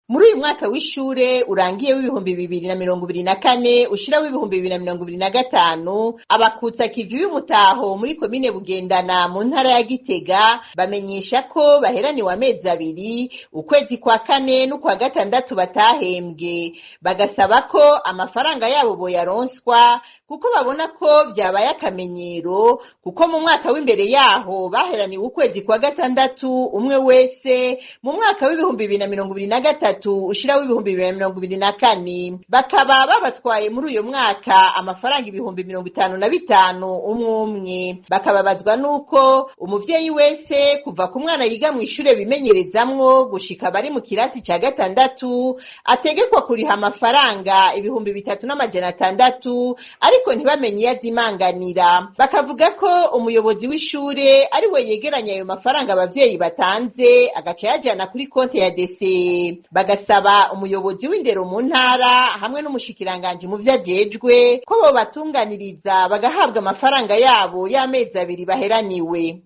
Muri uyu mwaka w'ishure urangiye w'ibihumbi 2024 ushira w'ibihumbi 2025 abakutsa kivi y'umutaho muri komine Bugendana mu ntara ya Gitega bamenyesha ko baheraniwe amezi abiri ukwezi kwa kane n'ukwa gatandatu batahembwe, bagasaba ko amafaranga yabo boyaronswa kuko babona ko vyabaye akamenyero, kuko mu mwaka w'imbere yaho baheraniwe ukwezi kwa gatandatu umwe wese mu mwaka w'ibihumbi 2023 ushira w'ibihumbi 2024 bakaba babatwaye muri uyo mwaka amafaranga ibihumbi 55 umwe, bakababazwa nuko umuvyeyi wese kuva ku mwana yiga mu ishure bimenyerezamwo gushika bari mu kirasi ca gatandatu ategekwa kuriha amafaranga ibihumbi 3600 ariko ntibamenye yazimanganira. Bakavuga ko umuyobozi w'ishure ari we yegeranya ayo mafaranga abavyeyi batanze agaca yajana kuri konti ya DC. Bagasaba umuyobozi w'indero mu ntara hamwe n'umushikiranganje mu vyajejwe ko bo batunganiriza bagahabwa amafaranga yabo y'amezi abiri baheraniwe.